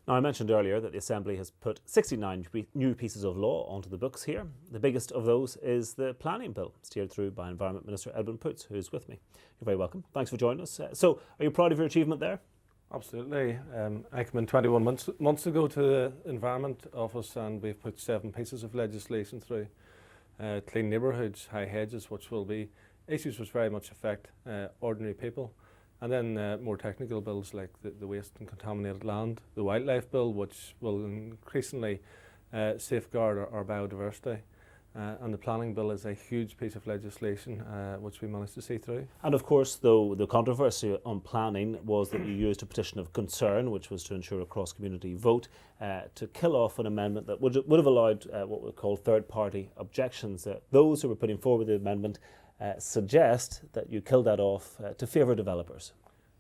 Now, I mentioned earlier that the Assembly has put 69 new pieces of law onto the books here. The biggest of those is the planning bill, steered through by Environment Minister Edwin Poots, who's with me. You're very welcome. Thanks for joining us. So, are you proud of your achievement there? Absolutely. I came in 21 months ago to the Environment Office, and we've put 7 pieces of legislation through. Clean neighbourhoods, high hedges, which will be issues which very much affect ordinary people. And then more technical bills like the waste and contaminated land, the wildlife bill, which will increasingly safeguard our biodiversity. And the planning bill is a huge piece of legislation which we managed to see through. And of course, though, the controversy on planning was that you used a petition of concern, which was to ensure a cross-community vote, to kill off an amendment that would have allowed what we call third-party objections. Those who were putting forward the amendment suggest that you killed that off to favour developers.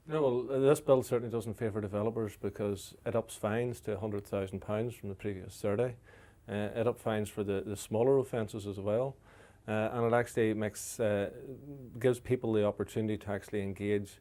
No, well, this bill certainly doesn't favour developers because it ups fines to £100,000 from the previous 30. It up fines for the smaller offences as well, and it actually gives people the opportunity to actually engage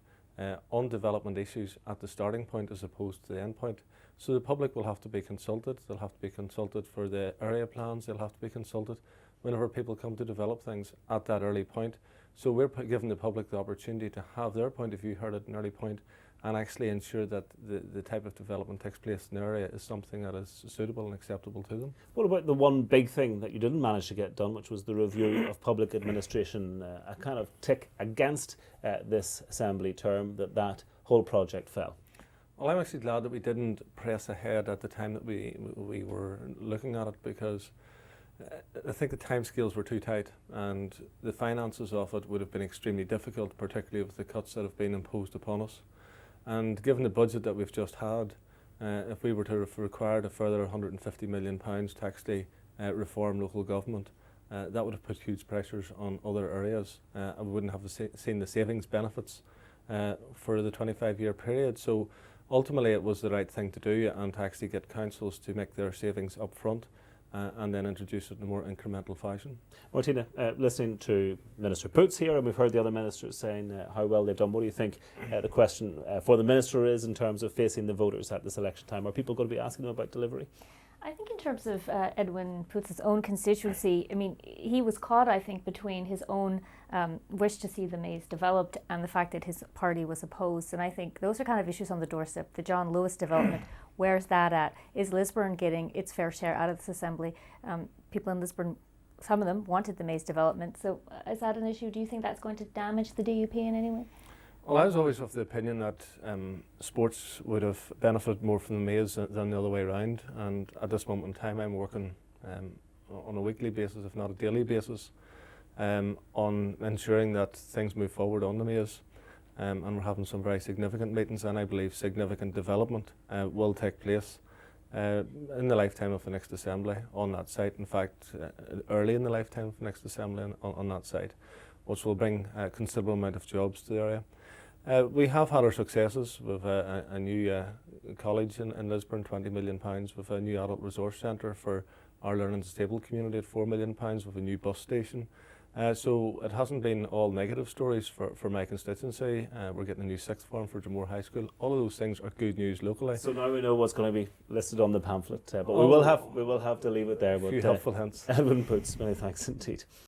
on development issues at the starting point as opposed to the end point. So the public will have to be consulted. They'll have to be consulted for the area plans. They'll have to be consulted whenever people come to develop things at that early point. So we're giving the public the opportunity to have their point of view heard at an early point and actually ensure that the type of development takes place in the area is something that is suitable and acceptable to them. What about the one big thing that you didn't manage to get done, which was the review of public administration, a kind of tick against this Assembly term that whole project fell? Well, I'm actually glad that we didn't press ahead at the time that we were looking at it, because I think the timescales were too tight and the finances of it would have been extremely difficult, particularly with the cuts that have been imposed upon us. And given the budget that we've just had, if we were to have required a further £150 million to actually reform local government, that would have put huge pressures on other areas and we wouldn't have seen the savings benefits for the 25-year period. So ultimately it was the right thing to do and to actually get councils to make their savings up front and then introduce it in a more incremental fashion. Martina, listening to Minister Poots here, and we've heard the other ministers saying how well they've done, what do you think the question for the Minister is in terms of facing the voters at this election time? Are people going to be asking them about delivery? I think in terms of Edwin Poots' own constituency, I mean, he was caught, I think, between his own wish to see the maze developed and the fact that his party was opposed. And I think those are kind of issues on the doorstep. The John Lewis development, where's that at? Is Lisburn getting its fair share out of this Assembly? People in Lisburn, some of them wanted the maze development. So is that an issue? Do you think that's going to damage the DUP in any way? Well, I was always of the opinion that sports would have benefited more from the maze than the other way around, and at this moment in time I'm working on a weekly basis, if not a daily basis, on ensuring that things move forward on the maze, and we're having some very significant meetings, and I believe significant development will take place in the lifetime of the next Assembly on that site. In fact, early in the lifetime of the next Assembly on that site, which will bring a considerable amount of jobs to the area. We have had our successes with a new college in Lisburn, £20 million, with a new adult resource centre for our learning disabled community at £4 million, with a new bus station. So it hasn't been all negative stories for my constituency. We're getting a new sixth form for Dromore High School. All of those things are good news locally. So now we know what's going to be listed on the pamphlet, but we will have to leave it there. A few helpful hints. Edwin Poots, many thanks indeed.